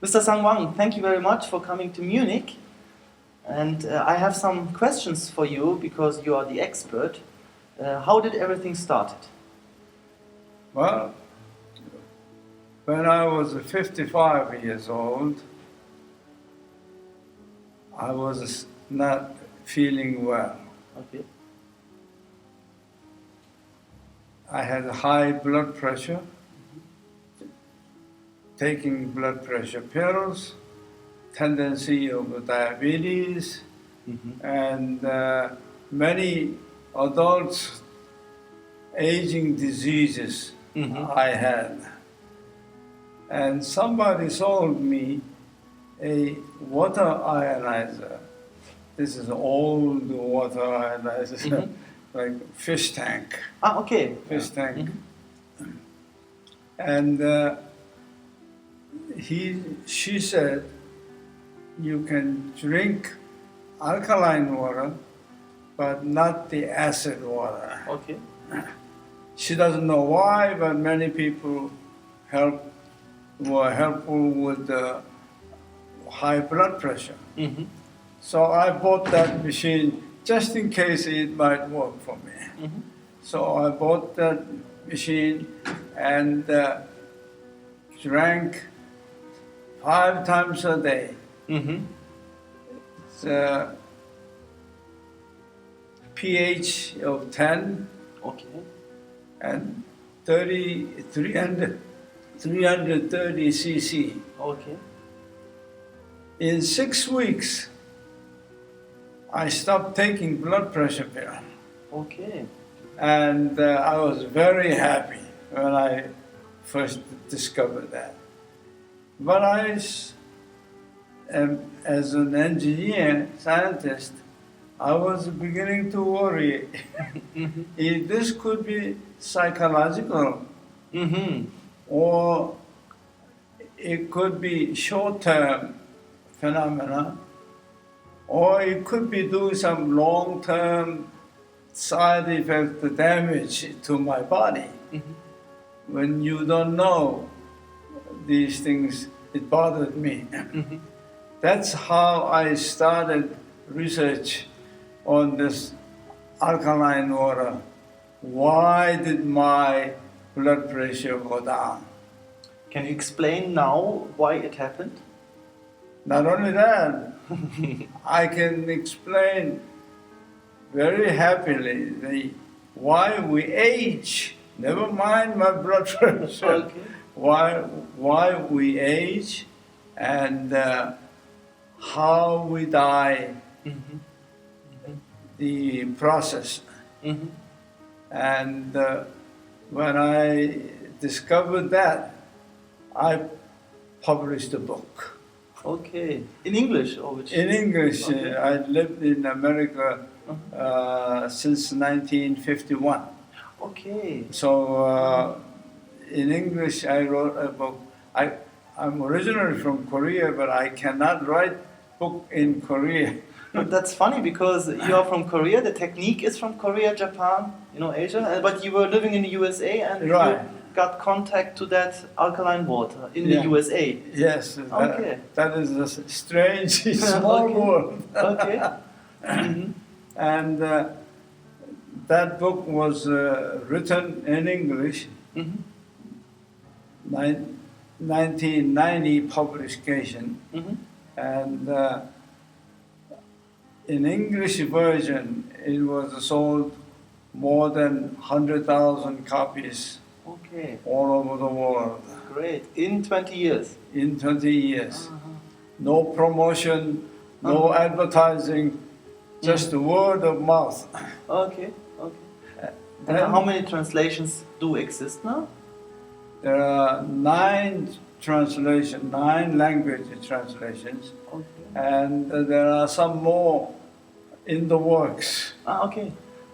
Mr. Sang Whang, thank you very much for coming to Munich. And I have some questions for you because you are the expert. How did everything start? Well, when I was 55 years old, I was not feeling well. Okay. I had high blood pressure, taking blood pressure pills, tendency of diabetes, and many adult aging diseases I had. And somebody sold me a water ionizer. This is old water ionizer, like fish tank. Ah, okay. Fish tank. And she said, you can drink alkaline water, but not the acid water. Okay. She doesn't know why, but many people were helpful with the high blood pressure. So I bought that machine just in case it might work for me. So I bought that machine and drank 5 times a day. It's a pH of 10 Okay. and 330 cc. Okay. In 6 weeks, I stopped taking blood pressure pill. Okay. And I was very happy when I first discovered that. But as an engineer, scientist, I was beginning to worry. This could be psychological, or it could be short-term phenomena, or it could be doing some long-term side effect damage to my body. When you don't know these things, it bothered me. That's how I started research on this alkaline water. Why did my blood pressure go down? Can you explain now why it happened? Not only that, I can explain very happily why we age. Never mind my blood pressure. Okay. Why we age and how we die. The process. And when I discovered that, I published a book. Okay. In English or which? In English. Okay. I lived in America since 1951. Okay. So in English I wrote a book. I'm originally from Korea, but I cannot write book in Korea. But that's funny because you are from Korea, the technique is from Korea, Japan, Asia, but you were living in the USA and Right. you got contact to that alkaline water in the USA. Yes, Okay. that is a strange, small Okay. world. Okay. And that book was written in English, 1990 publication, and in English version it was sold more than 100,000 copies Okay. all over the world Great. In 20 years. in 20 years. No promotion, no advertising, just word of mouth. Okay. Okay. And Then how many translations do exist now? there are 9 language translations, Okay. and there are some more in the works. Okay.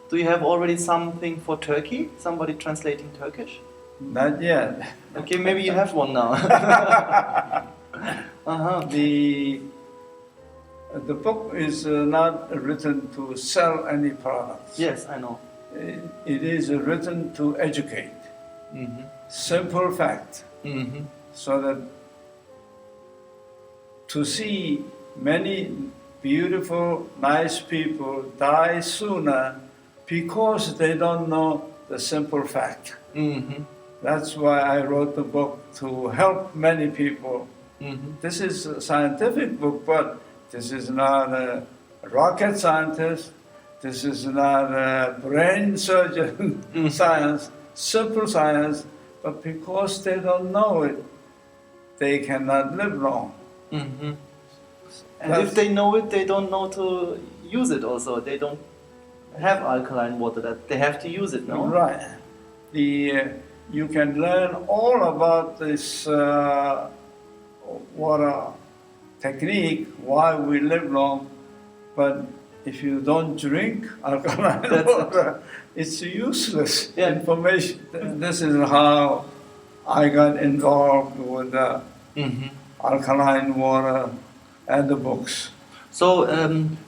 Do you have already something for Turkey? Somebody translating Turkish? Not yet. Okay, maybe you have one now. The book is not written to sell any products. Yes, I know. It is written to educate. Simple fact. So that to see many beautiful, nice people die sooner because they don't know the simple fact. Mm-hmm. That's why I wrote the book, to help many people. Mm-hmm. This is a scientific book, but this is not a rocket scientist. This is not a brain surgeon science, simple science, but because they don't know it, they cannot live long. Mm-hmm. And if they know it, they don't know to use it also. They don't have alkaline water, that they have to use it, no? Right. You can learn all about this water technique, why we live long, but if you don't drink alkaline water, it's useless information. This is how I got involved with alkaline water and the books. So,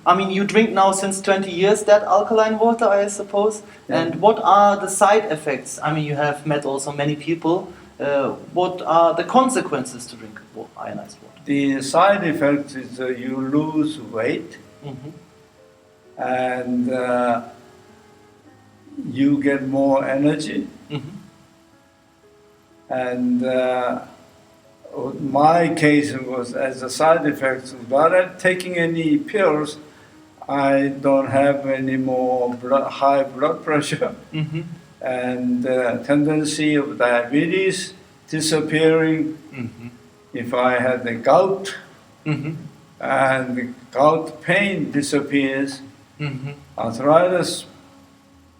I mean, you drink now since 20 years that alkaline water, I suppose. Yeah. And what are the side effects? I mean, you have met also many people. What are the consequences to drink ionized water? The side effect is you lose weight, and you get more energy. And my case was, as a side effect, without taking any pills, I don't have any more high blood pressure, and tendency of diabetes disappearing. If I had the gout, and the gout pain disappears, arthritis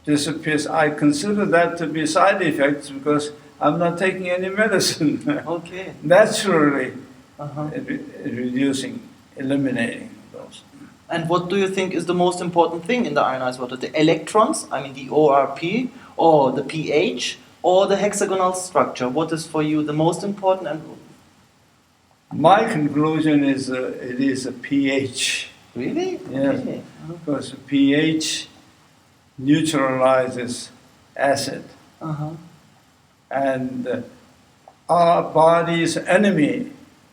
disappears. I consider that to be side effects because I'm not taking any medicine. Okay. Naturally reducing, eliminating those. And what do you think is the most important thing in the ionized water? The electrons, I mean the ORP, or the pH, or the hexagonal structure? What is for you the most important? And my conclusion is it is a pH. really? Yes, Okay. because pH neutralizes acid. And our body's enemy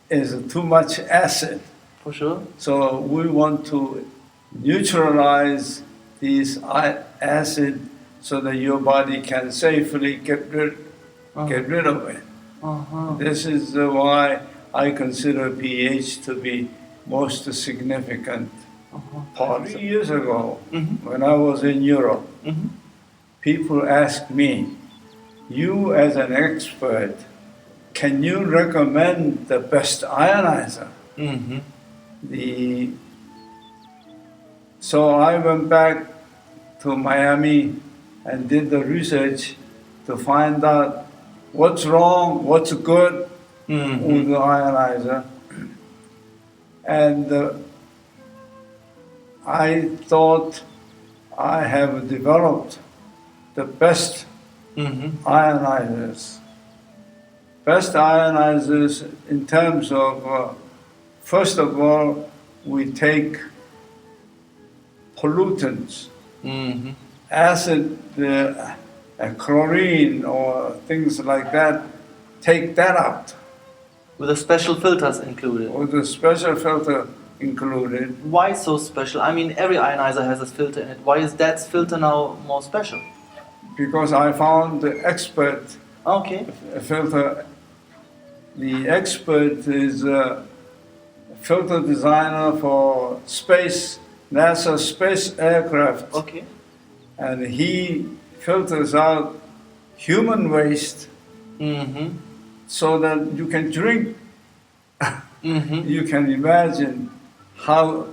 is too much acid. For sure. So we want to neutralize these acid so that your body can safely get rid of it. This is why I consider pH to be most significant part. 3 years ago, when I was in Europe, people asked me, you as an expert, can you recommend the best ionizer? So I went back to Miami and did the research to find out what's wrong, what's good with the ionizer. And I thought I have developed the best ionizers. Best ionizers in terms of, first of all, we take pollutants, acid, chlorine or things like that, take that out. With the special filters included. With a special filter included. Why so special? I mean, every ionizer has a filter in it. Why is that filter now more special? Because I found the expert filter. The expert is a filter designer for space, NASA space aircraft. And he filters out human waste so that you can drink. You can imagine how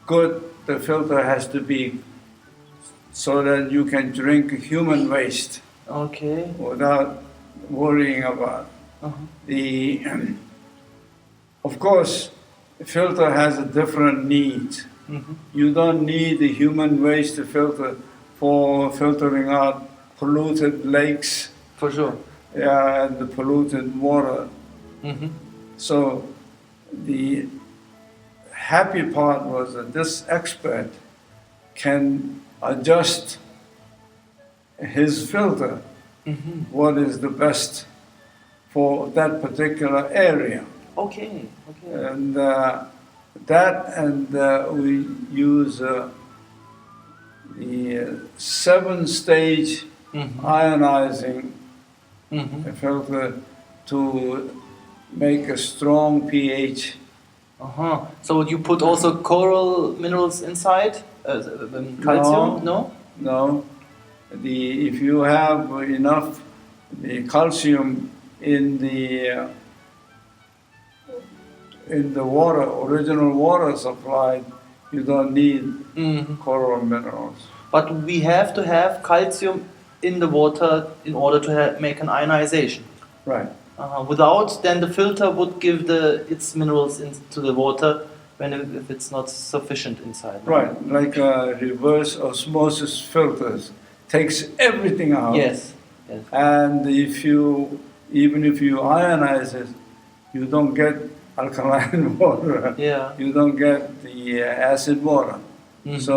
good the filter has to be so that you can drink human waste without worrying about of course, the filter has a different need. You don't need the human waste filter for filtering out polluted lakes. For sure. Yeah, and the polluted water. So the happy part was that this expert can adjust his filter, what is the best for that particular area. Okay. Okay. And we use the 7-stage ionizing filter to make a strong pH. So you put also coral minerals inside, calcium? No. No. If you have enough calcium in the water, original water supply, you don't need coral minerals. But we have to have calcium in the water in order to make an ionization. Right. Without, then the filter would give its minerals into the water if it's not sufficient inside. Right, like reverse osmosis filters takes everything out. Yes. And even if you ionize it, you don't get alkaline water. Yeah. You don't get the acid water. So